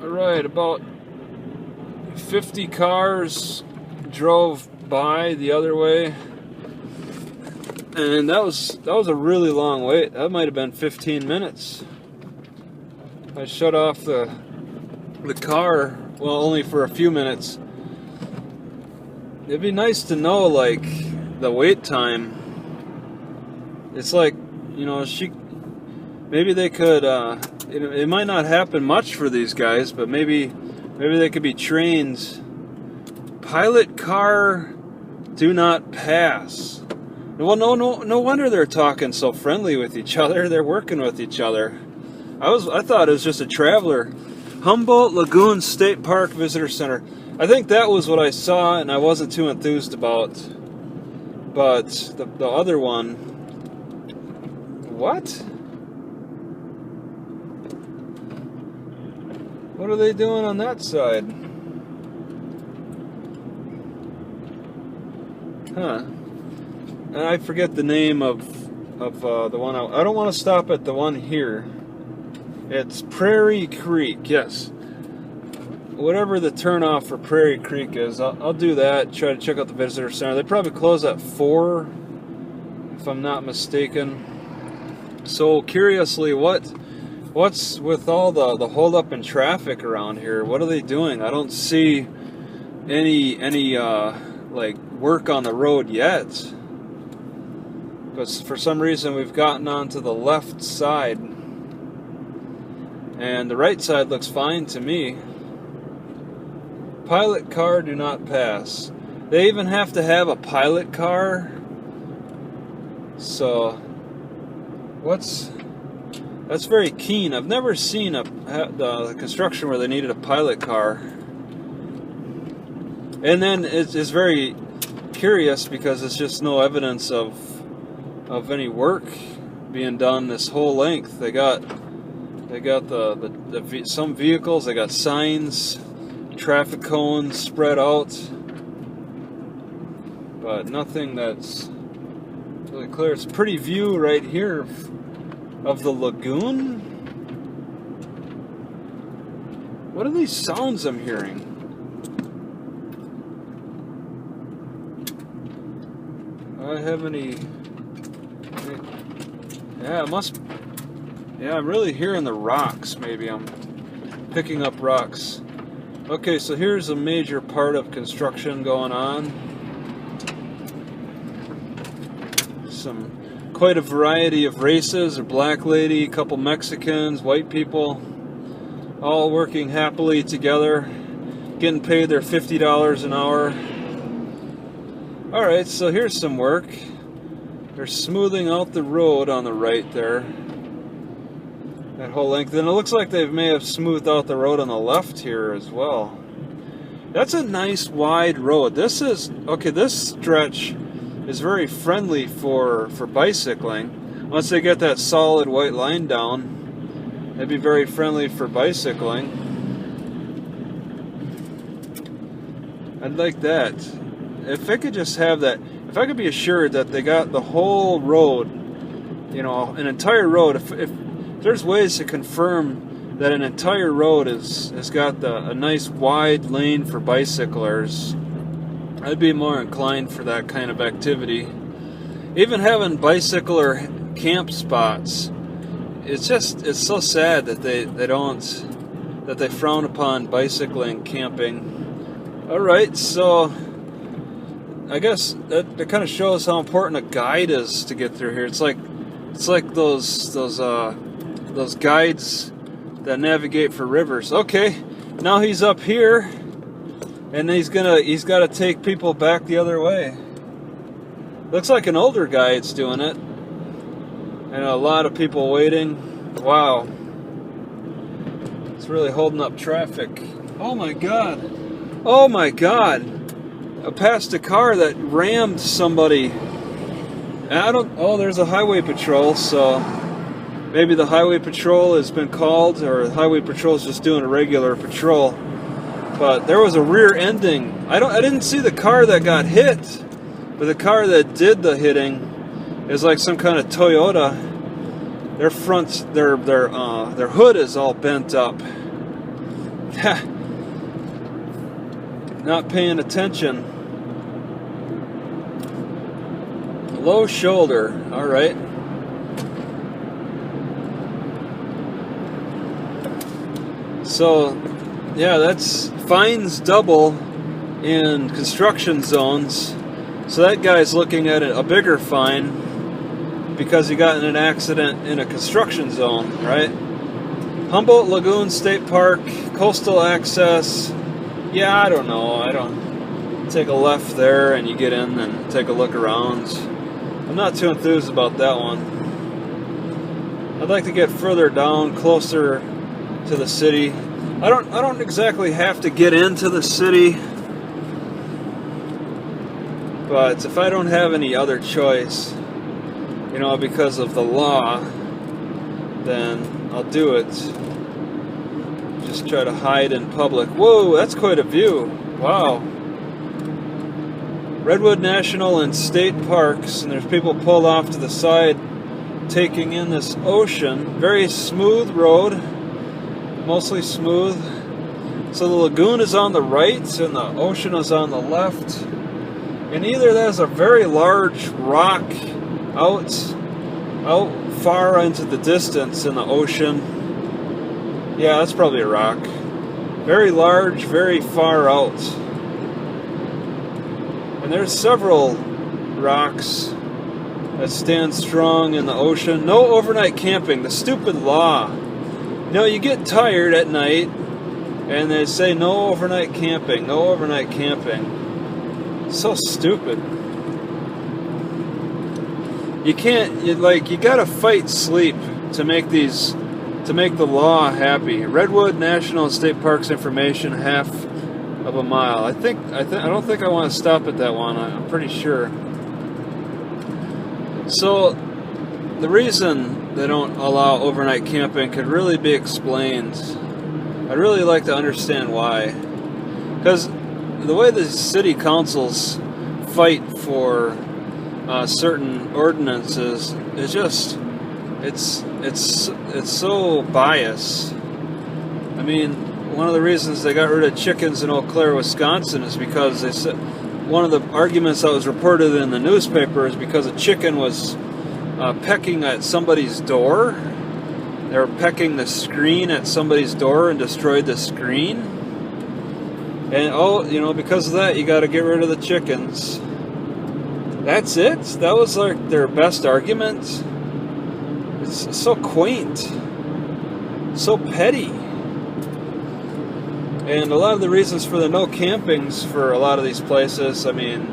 Alright, about 50 cars drove by the other way, and that was a really long wait. That might have been 15 minutes. I shut off the car, well, only for a few minutes. It'd be nice to know, like, the wait time. It's like, maybe they could, it might not happen much for these guys, but maybe they could be trained. Pilot car, do not pass. Well, no wonder they're talking so friendly with each other. They're working with each other. I thought it was just a traveler. Humboldt Lagoon State Park Visitor Center. I think that was what I saw, and I wasn't too enthused about. But the other one, what? What are they doing on that side? Huh. And I forget the name of the one. I don't want to stop at the one here. It's Prairie Creek, yes. Whatever the turnoff for Prairie Creek is, I'll do that. Try to check out the visitor center. They probably close at 4, if I'm not mistaken. So curiously, what's with all the holdup in traffic around here? What are they doing? I don't see any like work on the road yet. But for some reason, we've gotten onto the left side, and the right side looks fine to me. Pilot car, do not pass. They even have to have a pilot car. So, that's very keen. I've never seen the construction where they needed a pilot car. And then it's very curious because it's just no evidence of any work being done this whole length. They got some vehicles. They got signs, traffic cones spread out, but nothing that's really clear. It's a pretty view right here of the lagoon. What are these sounds I'm hearing? Do I have any? Yeah, it must. Yeah, I'm really hearing the rocks. Maybe I'm picking up rocks. Okay, so here's a major part of construction going on. Quite a variety of races. A black lady, a couple Mexicans, white people, all working happily together, getting paid their $50 an hour. Alright, so here's some work. They're smoothing out the road on the right there. That whole length. And it looks like they may have smoothed out the road on the left here as well. That's a nice wide road. This stretch is very friendly for bicycling. Once they get that solid white line down, it'd be very friendly for bicycling. I'd like that. If I could just have that, if I could be assured that they got the whole road, an entire road, if there's ways to confirm that an entire road has got a nice wide lane for bicyclers, I'd be more inclined for that kind of activity. Even having bicycler camp spots, it's so sad that they frown upon bicycling camping. Alright, so I guess that kind of shows how important a guide is to get through here. It's like those guides that navigate for rivers. Okay, now he's up here, and he's got to take people back the other way. Looks like an older guide's doing it, and a lot of people waiting. Wow, it's really holding up traffic. Oh my god! Oh my god! I passed a car that rammed somebody. Oh, there's a highway patrol, so maybe the highway patrol has been called, or the highway patrol is just doing a regular patrol. But there was a rear ending. I didn't see the car that got hit, but the car that did the hitting is like some kind of Toyota. Their hood is all bent up. Not paying attention. Low shoulder. All right. So, yeah, that's fines double in construction zones. So that guy's looking at a bigger fine because he got in an accident in a construction zone, right? Humboldt Lagoon State Park, coastal access. Yeah, I don't know. I don't take a left there and you get in and take a look around. I'm not too enthused about that one. I'd like to get further down, closer to the city. I don't exactly have to get into the city, but if I don't have any other choice, you know, because of the law, then I'll do it. Just try to hide in public. Whoa, that's quite a view. Wow. Redwood National and State Parks, and there's people pulled off to the side taking in this ocean. Very smooth road, mostly smooth. So the lagoon is on the right and the ocean is on the left. And either there's a very large rock out far into the distance in the ocean. Yeah, that's probably a rock. Very large, very far out. And there's several rocks that stand strong in the ocean. No overnight camping, the stupid law. You know, you get tired at night and they say no overnight camping, no overnight camping. So stupid. You can't, you gotta fight sleep to make the law happy. Redwood National State Parks information, half of a mile. I don't think I want to stop at that one. I'm pretty sure. So the reason they don't allow overnight camping could really be explained. I'd really like to understand why. Because the way the city councils fight for certain ordinances is just it's so biased. I mean, one of the reasons they got rid of chickens in Eau Claire, Wisconsin, is because they said one of the arguments that was reported in the newspaper is because a chicken was pecking at somebody's door. They were pecking the screen at somebody's door and destroyed the screen. And because of that, you got to get rid of the chickens. That's it? That was like their best argument? It's so quaint. So petty. And a lot of the reasons for the no campings for a lot of these places, I mean,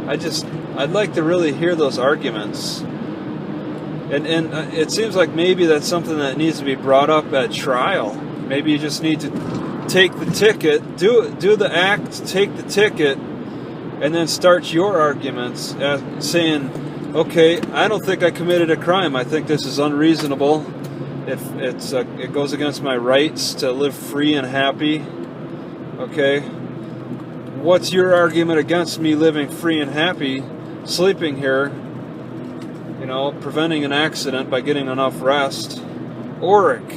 I'd like to really hear those arguments. And it seems like maybe that's something that needs to be brought up at trial. Maybe you just need to take the ticket, do the act, take the ticket, and then start your arguments saying, okay, I don't think I committed a crime. I think this is unreasonable. If it goes against my rights to live free and happy. Okay, what's your argument against me living free and happy, sleeping here, preventing an accident by getting enough rest? Oric.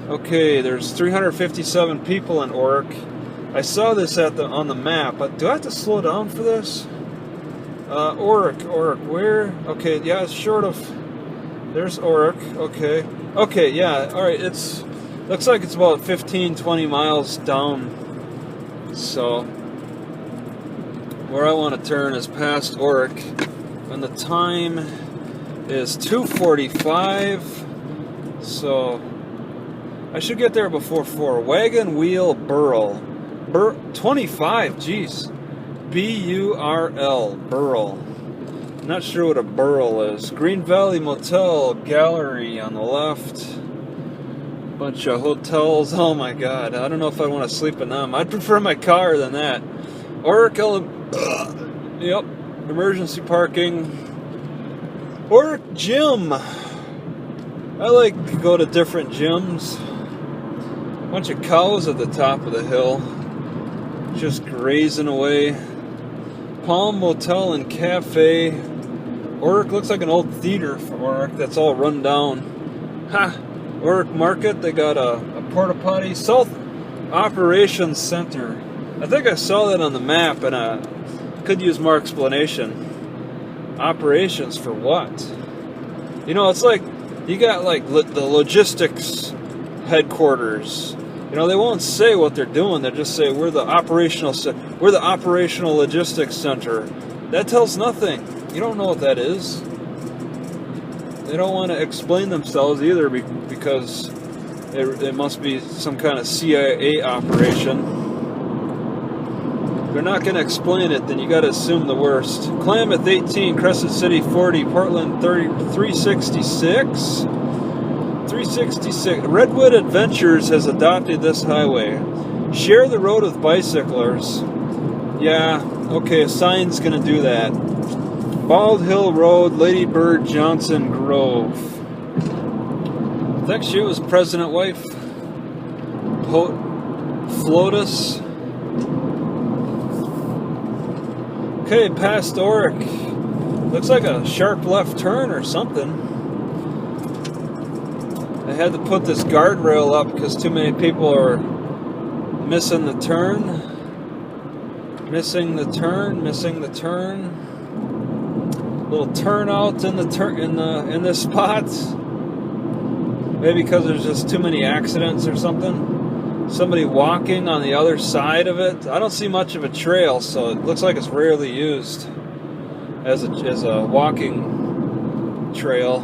Okay, there's 357 people in Oric. I saw this on the map, but do I have to slow down for this? Oric, where? Okay, yeah, it's short of. There's Oric. Okay, yeah. All right. Looks like it's about 15-20 miles down. So where I want to turn is past Oric, and the time is 2:45. So I should get there before 4. Wagon Wheel Burl. 25. Geez. B-U-R-L. Burl. Not sure what a burl is. Green Valley Motel Gallery on the left. Bunch of hotels. Oh my god. I don't know if I want to sleep in them. I'd prefer my car than that. Oric, yep. Emergency parking. Oric Gym. I like to go to different gyms. Bunch of cows at the top of the hill. Just grazing away. Palm Motel and Cafe. Oric looks like an old theater for Oric that's all run down. Ha! Oric Market, they got a porta potty, South Operations Center. I think I saw that on the map, and I could use more explanation. Operations for what? You know, it's like you got like the logistics headquarters. You know, they won't say what they're doing. They just say we're the operational logistics center. That tells nothing. You don't know what that is. They don't want to explain themselves either because it must be some kind of CIA operation. If they're not going to explain it, then you got to assume the worst. Klamath 18, Crescent City 40, Portland 366. 366. Redwood Adventures has adopted this highway. Share the road with bicyclers. Yeah, okay, a sign's going to do that. Bald Hill Road, Lady Bird Johnson Grove. I think she was president wife. Flotus. Okay, past Oric. Looks like a sharp left turn or something. I had to put this guardrail up because too many people are missing the turn. Missing the turn. Little turnout in this spot. Maybe because there's just too many accidents or something. Somebody walking on the other side of it. I don't see much of a trail, so it looks like it's rarely used as a walking trail.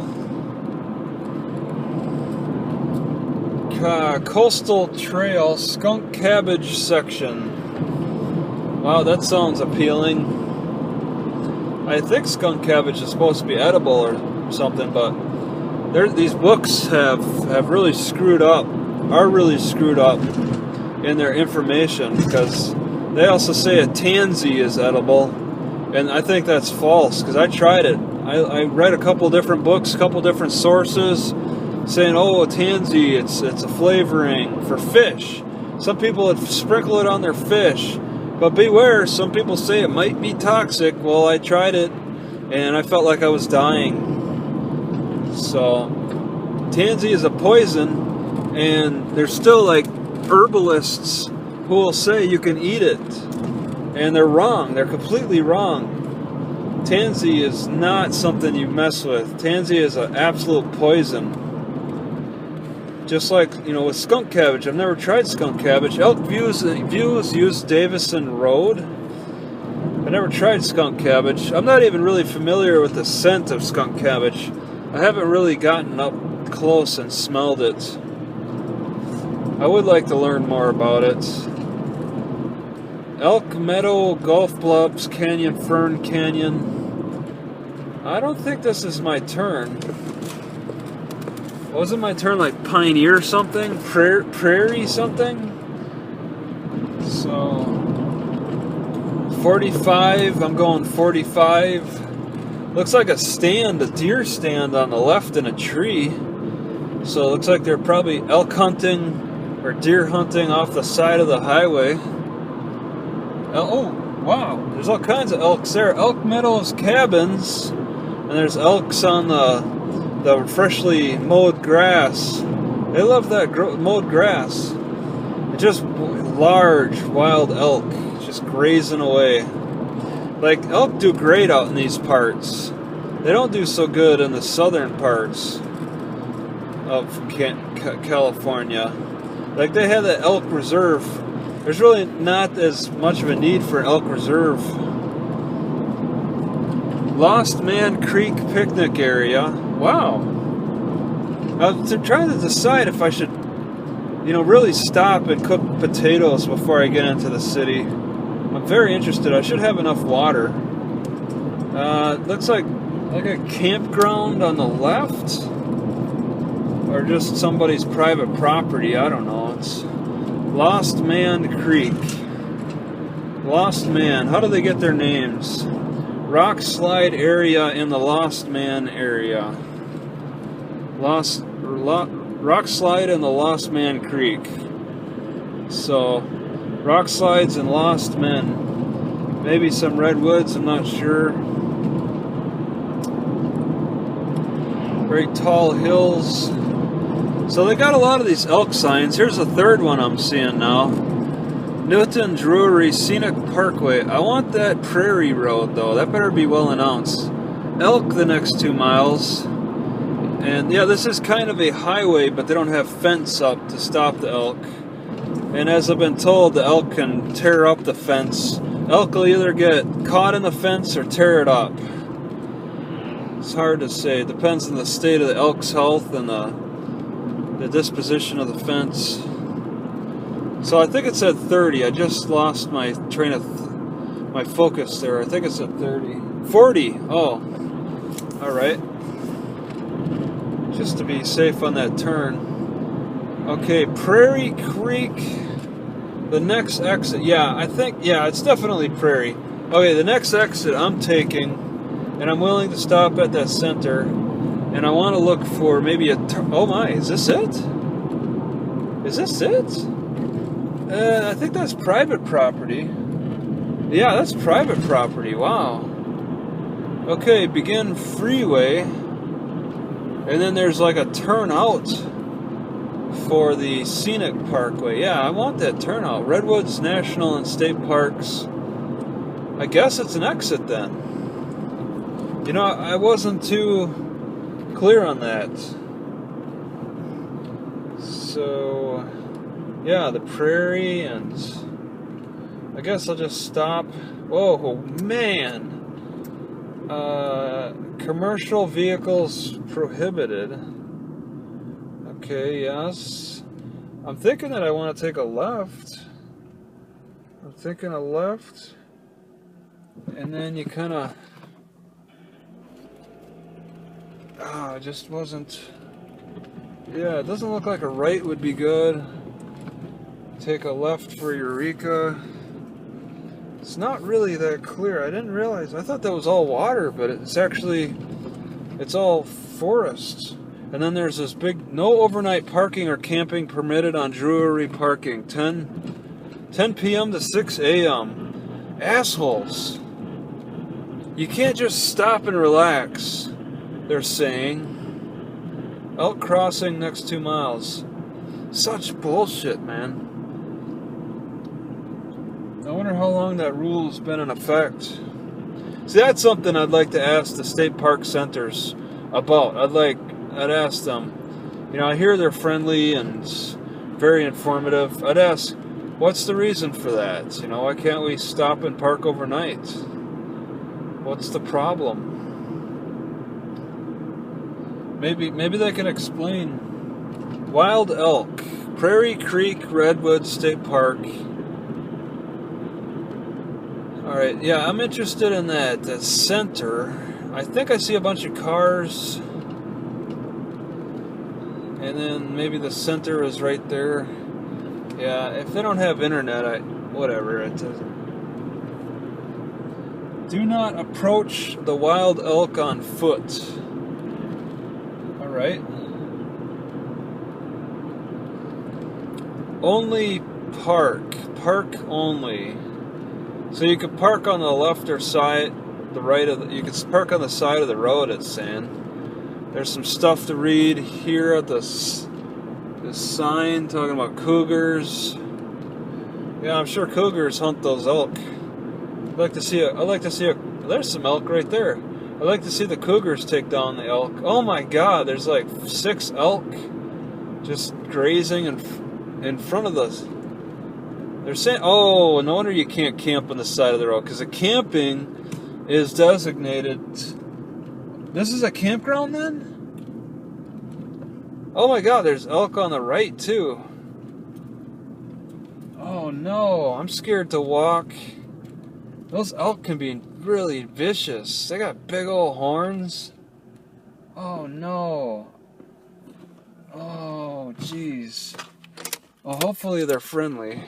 Coastal Trail, Skunk Cabbage section. Wow, that sounds appealing. I think skunk cabbage is supposed to be edible or something, but these books have really screwed up in their information, because they also say a tansy is edible, and I think that's false, because I tried it. I read a couple different books, a couple different sources, saying, oh, a tansy, it's a flavoring for fish. Some people would sprinkle it on their fish. But beware, some people say it might be toxic. Well, I tried it, and I felt like I was dying. So, tansy is a poison, and there's still like herbalists who will say you can eat it. And they're wrong. They're completely wrong. Tansy is not something you mess with. Tansy is an absolute poison. Just like, with skunk cabbage. I've never tried skunk cabbage. Elk Views use Davison Road. I never tried skunk cabbage. I'm not even really familiar with the scent of skunk cabbage. I haven't really gotten up close and smelled it. I would like to learn more about it. Elk Meadow, Gulf Bluffs, Canyon, Fern Canyon. I don't think this is my turn. Wasn't my turn like Pioneer something? Prairie something? So 45, I'm going 45. Looks like a deer stand on the left in a tree. So it looks like they're probably elk hunting or deer hunting off the side of the highway. Oh, wow, there's all kinds of elks there. Elk Meadows Cabins, and there's elks on the freshly mowed grass. They love that mowed grass. It's just large wild elk just grazing away. Like, elk do great out in these parts. They don't do so good in the southern parts of California. Like, they have the elk reserve. There's really not as much of a need for an elk reserve. Lost Man Creek picnic area. Wow. I'm trying to decide if I should, really stop and cook potatoes before I get into the city. I'm very interested. I should have enough water. Looks like a campground on the left, or just somebody's private property. I don't know. It's Lost Man Creek. Lost Man. How do they get their names? Rock slide area in the Lost Man area. Rock slide in the Lost Man Creek. So, rock slides and Lost Men. Maybe some redwoods, I'm not sure. Very tall hills. So they got a lot of these elk signs. Here's a third one I'm seeing now. Newton Drury Scenic Parkway. I want that Prairie Road though. That better be well announced. Elk the next 2 miles. And yeah, this is kind of a highway, but they don't have fence up to stop the elk. And as I've been told, the elk can tear up the fence. Elk will either get caught in the fence or tear it up. It's hard to say. It depends on the state of the elk's health and the disposition of the fence. So I think it's at 30. I just lost my train of my focus there. I think it's at 30. 40. Oh, all right. Just to be safe on that turn. Okay, Prairie Creek. The next exit. Yeah, I think. Yeah, it's definitely Prairie. Okay, the next exit I'm taking, and I'm willing to stop at that center, and I want to look for maybe a. Oh my! Is this it? Is this it? I think that's private property. Yeah, that's private property. Wow. Okay, begin freeway. And then there's like a turnout for the Scenic Parkway. Yeah, I want that turnout. Redwoods National and State Parks. I guess it's an exit then. You know, I wasn't too clear on that. So, yeah, the Prairie, and I guess I'll just stop. Whoa, man. Commercial vehicles prohibited. Okay, yes. I'm thinking that I want to take a left. I'm thinking a left. And then you kind of... it just wasn't... Yeah, it doesn't look like a right would be good. Take a left for Eureka. It's not really that clear. I didn't realize. I thought that was all water, but it's actually, it's all forest. And then there's this big, no overnight parking or camping permitted on Drury parking. 10 p.m. to 6 a.m. Assholes. You can't just stop and relax, they're saying. Elk crossing next 2 miles. Such bullshit, man. I wonder how long that rule's been in effect. See, that's something I'd like to ask the state park centers about. I'd ask them. You know, I hear they're friendly and very informative. I'd ask, what's the reason for that? You know, why can't we stop and park overnight? What's the problem? Maybe they can explain. Wild elk, Prairie Creek, Redwoods State Park. All right, yeah, I'm interested in that center. I think I see a bunch of cars, and then maybe the center is right there. Yeah, if they don't have internet, whatever. It doesn't. Do not approach the wild elk on foot. All right. Only park only. So you could park on the left or side, the right of you could park on the side of the road, it's saying. There's some stuff to read here at this sign talking about cougars. Yeah, I'm sure cougars hunt those elk. I'd like to see there's some elk right there. I'd like to see the cougars take down the elk. Oh my god, there's like 6 elk just grazing in front of us. They're saying, oh, no wonder you can't camp on the side of the road, because the camping is designated. This is a campground then? Oh my god, there's elk on the right too. Oh no, I'm scared to walk. Those elk can be really vicious. They got big old horns. Oh no. Oh jeez. Well, hopefully they're friendly.